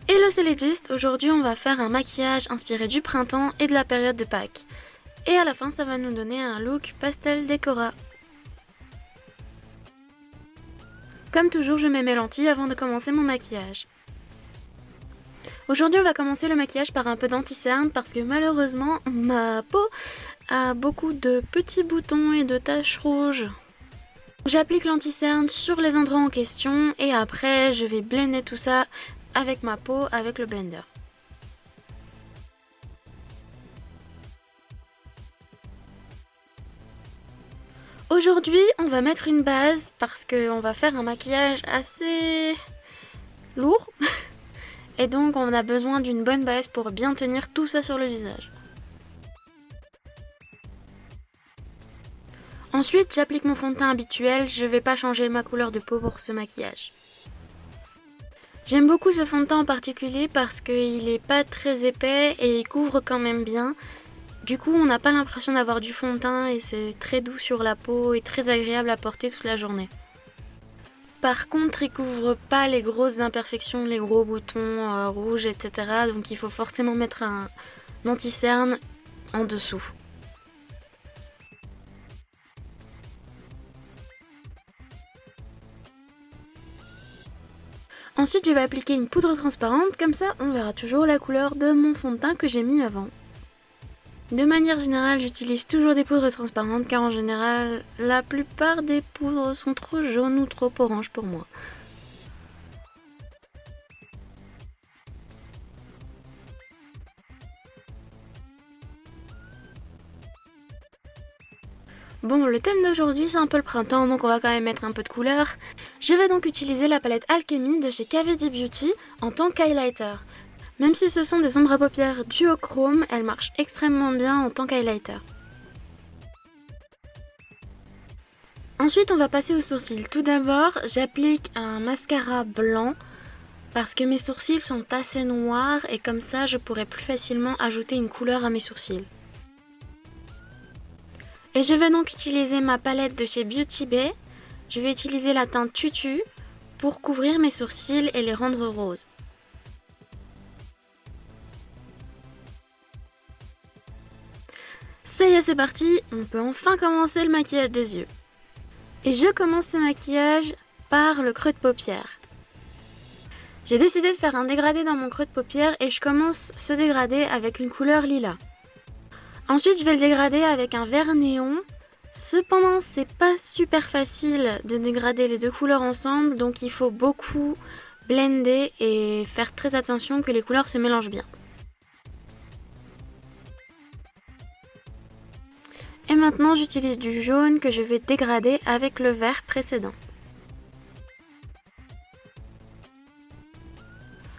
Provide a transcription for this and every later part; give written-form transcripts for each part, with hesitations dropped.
Hello, c'est Légiste. Aujourd'hui on va faire un maquillage inspiré du printemps et de la période de Pâques. Et à la fin ça va nous donner un look pastel décora. Comme toujours je mets mes lentilles avant de commencer mon maquillage. Aujourd'hui on va commencer le maquillage par un peu d'anti-cerne parce que malheureusement ma peau a beaucoup de petits boutons et de taches rouges. J'applique l'anti-cerne sur les endroits en question et après je vais blender tout ça avec ma peau avec le blender. Aujourd'hui, on va mettre une base parce qu'on va faire un maquillage assez lourd. Et donc, on a besoin d'une bonne base pour bien tenir tout ça sur le visage. Ensuite, j'applique mon fond de teint habituel. Je ne vais pas changer ma couleur de peau pour ce maquillage. J'aime beaucoup ce fond de teint en particulier parce qu'il n'est pas très épais et il couvre quand même bien. Du coup, on n'a pas l'impression d'avoir du fond de teint et c'est très doux sur la peau et très agréable à porter toute la journée. Par contre, il couvre pas les grosses imperfections, les gros boutons rouges, etc. Donc il faut forcément mettre un anti-cerne en dessous. Ensuite, je vais appliquer une poudre transparente, comme ça on verra toujours la couleur de mon fond de teint que j'ai mis avant. De manière générale, j'utilise toujours des poudres transparentes car en général, la plupart des poudres sont trop jaunes ou trop oranges pour moi. Bon, le thème d'aujourd'hui c'est un peu le printemps, donc on va quand même mettre un peu de couleur. Je vais donc utiliser la palette Alchemy de chez KVD Beauty en tant qu'highlighter. Même si ce sont des ombres à paupières duochrome, elles marchent extrêmement bien en tant qu'highlighter. Ensuite, on va passer aux sourcils. Tout d'abord, j'applique un mascara blanc parce que mes sourcils sont assez noirs et comme ça, je pourrai plus facilement ajouter une couleur à mes sourcils. Et je vais donc utiliser ma palette de chez Beauty Bay. Je vais utiliser la teinte Tutu pour couvrir mes sourcils et les rendre roses. Ça y est, c'est parti, on peut enfin commencer le maquillage des yeux. Et je commence ce maquillage par le creux de paupière. J'ai décidé de faire un dégradé dans mon creux de paupière et je commence ce dégradé avec une couleur lilas. Ensuite, je vais le dégrader avec un vert néon. Cependant, c'est pas super facile de dégrader les deux couleurs ensemble, donc il faut beaucoup blender et faire très attention que les couleurs se mélangent bien. Et maintenant, j'utilise du jaune que je vais dégrader avec le vert précédent.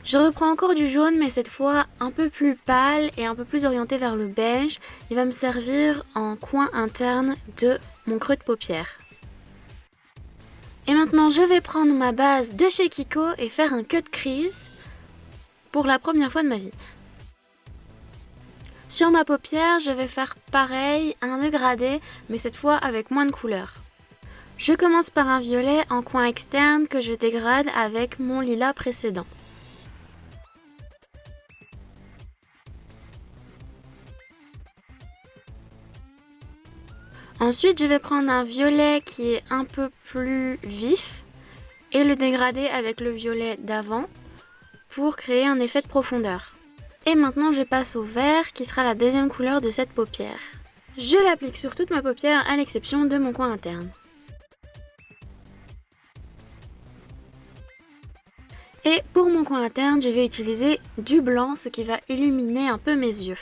Je reprends encore du jaune, mais cette fois un peu plus pâle et un peu plus orienté vers le beige. Il va me servir en coin interne de mon creux de paupière. Et maintenant, je vais prendre ma base de chez Kiko et faire un cut crease pour la première fois de ma vie. Sur ma paupière, je vais faire pareil, un dégradé, mais cette fois avec moins de couleur. Je commence par un violet en coin externe que je dégrade avec mon lilas précédent. Ensuite, je vais prendre un violet qui est un peu plus vif et le dégrader avec le violet d'avant pour créer un effet de profondeur. Et maintenant, je passe au vert qui sera la deuxième couleur de cette paupière. Je l'applique sur toute ma paupière à l'exception de mon coin interne. Et pour mon coin interne, je vais utiliser du blanc, ce qui va illuminer un peu mes yeux.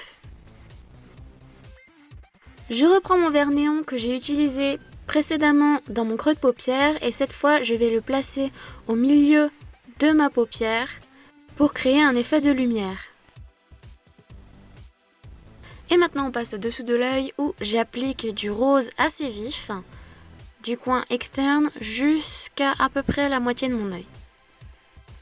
Je reprends mon vert néon que j'ai utilisé précédemment dans mon creux de paupière et cette fois je vais le placer au milieu de ma paupière pour créer un effet de lumière. Et maintenant on passe au-dessous de l'œil où j'applique du rose assez vif, du coin externe jusqu'à peu près la moitié de mon œil.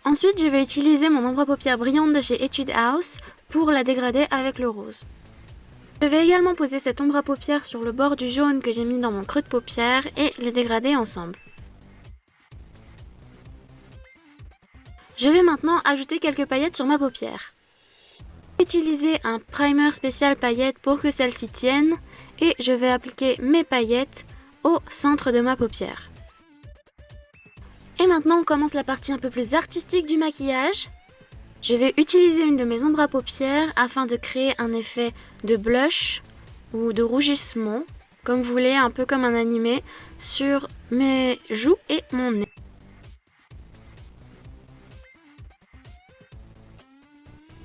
Ensuite je vais utiliser mon ombre à paupières brillante de chez Etude House pour la dégrader avec le rose. Je vais également poser cette ombre à paupières sur le bord du jaune que j'ai mis dans mon creux de paupière et les dégrader ensemble. Je vais maintenant ajouter quelques paillettes sur ma paupière. Utiliser un primer spécial paillettes pour que celle-ci tienne et je vais appliquer mes paillettes au centre de ma paupière. Et maintenant on commence la partie un peu plus artistique du maquillage. Je vais utiliser une de mes ombres à paupières afin de créer un effet de blush ou de rougissement, comme vous voulez, un peu comme un animé, sur mes joues et mon nez.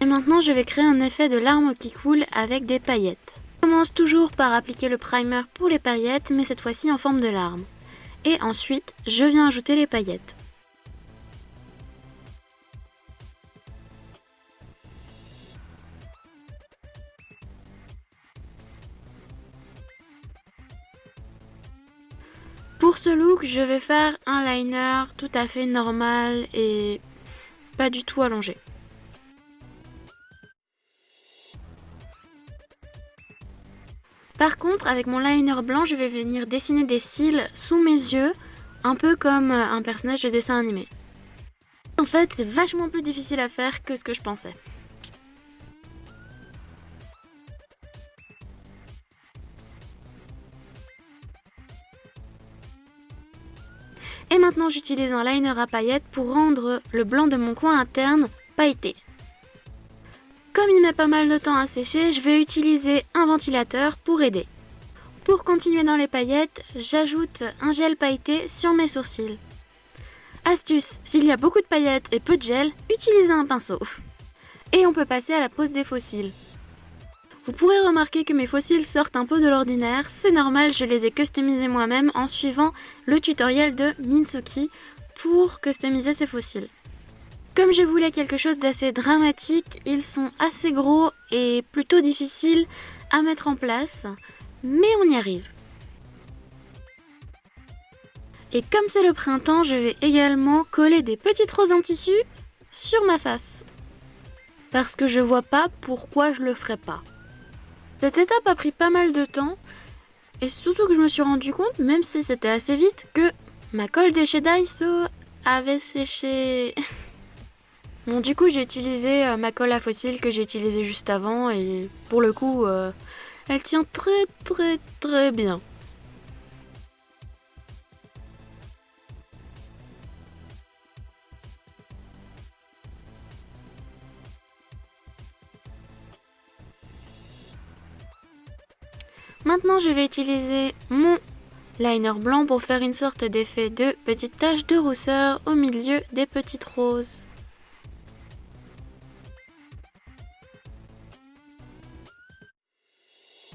Et maintenant je vais créer un effet de larmes qui coulent avec des paillettes. Je commence toujours par appliquer le primer pour les paillettes, mais cette fois-ci en forme de larmes. Et ensuite je viens ajouter les paillettes. Pour ce look, je vais faire un liner tout à fait normal et pas du tout allongé. Par contre, avec mon liner blanc, je vais venir dessiner des cils sous mes yeux, un peu comme un personnage de dessin animé. En fait, c'est vachement plus difficile à faire que ce que je pensais. Et maintenant, j'utilise un liner à paillettes pour rendre le blanc de mon coin interne pailleté. Comme il met pas mal de temps à sécher, je vais utiliser un ventilateur pour aider. Pour continuer dans les paillettes, j'ajoute un gel pailleté sur mes sourcils. Astuce, s'il y a beaucoup de paillettes et peu de gel, utilisez un pinceau. Et on peut passer à la pose des faux cils. Vous pourrez remarquer que mes faux cils sortent un peu de l'ordinaire, c'est normal, je les ai customisés moi-même en suivant le tutoriel de Minsuki pour customiser ces faux cils. Comme je voulais quelque chose d'assez dramatique, ils sont assez gros et plutôt difficiles à mettre en place, mais on y arrive. Et comme c'est le printemps, je vais également coller des petites roses en tissu sur ma face. Parce que je vois pas pourquoi je le ferais pas. Cette étape a pris pas mal de temps, et surtout que je me suis rendu compte, même si c'était assez vite, que ma colle de chez Daiso avait séché. Bon, du coup, j'ai utilisé ma colle à fossiles que j'ai utilisée juste avant et pour le coup, elle tient très bien. Maintenant, je vais utiliser mon liner blanc pour faire une sorte d'effet de petites taches de rousseur au milieu des petites roses.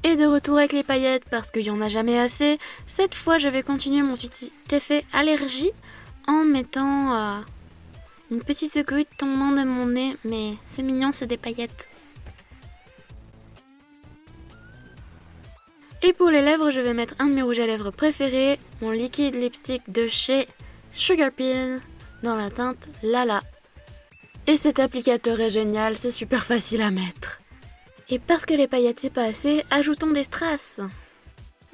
Et de retour avec les paillettes parce qu'il n'y en a jamais assez. Cette fois, je vais continuer mon petit effet allergie en mettant une petite goutte tombant de mon nez. Mais c'est mignon, c'est des paillettes. Et pour les lèvres, je vais mettre un de mes rouges à lèvres préférés, mon liquide lipstick de chez Sugar Pill dans la teinte Lala. Et cet applicateur est génial, c'est super facile à mettre. Et parce que les paillettes c'est pas assez, ajoutons des strass.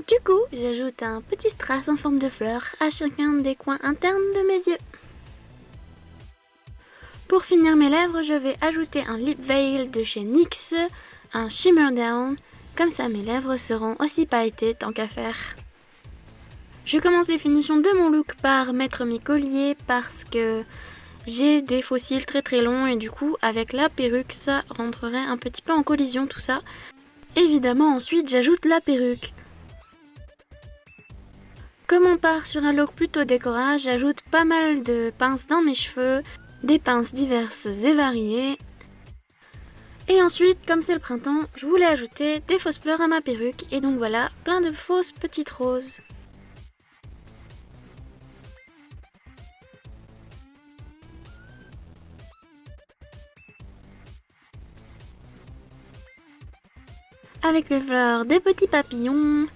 Du coup, j'ajoute un petit strass en forme de fleur à chacun des coins internes de mes yeux. Pour finir mes lèvres, je vais ajouter un lip veil de chez NYX, un Shimmer Down. Comme ça, mes lèvres seront aussi pailletées tant qu'à faire. Je commence les finitions de mon look par mettre mes colliers parce que j'ai des faux cils très longs et du coup, avec la perruque, ça rentrerait un petit peu en collision tout ça. Évidemment, ensuite, j'ajoute la perruque. Comme on part sur un look plutôt décorat, j'ajoute pas mal de pinces dans mes cheveux, des pinces diverses et variées. Et ensuite, comme c'est le printemps, je voulais ajouter des fausses fleurs à ma perruque. Et donc voilà, plein de fausses petites roses. Avec les fleurs des petits papillons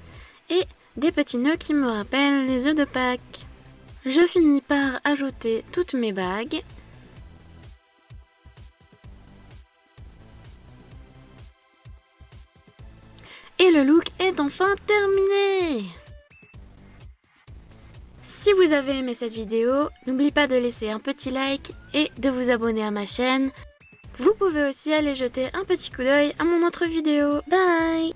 et des petits nœuds qui me rappellent les œufs de Pâques. Je finis par ajouter toutes mes bagues. Et le look est enfin terminé! Si vous avez aimé cette vidéo, n'oubliez pas de laisser un petit like et de vous abonner à ma chaîne. Vous pouvez aussi aller jeter un petit coup d'œil à mon autre vidéo. Bye!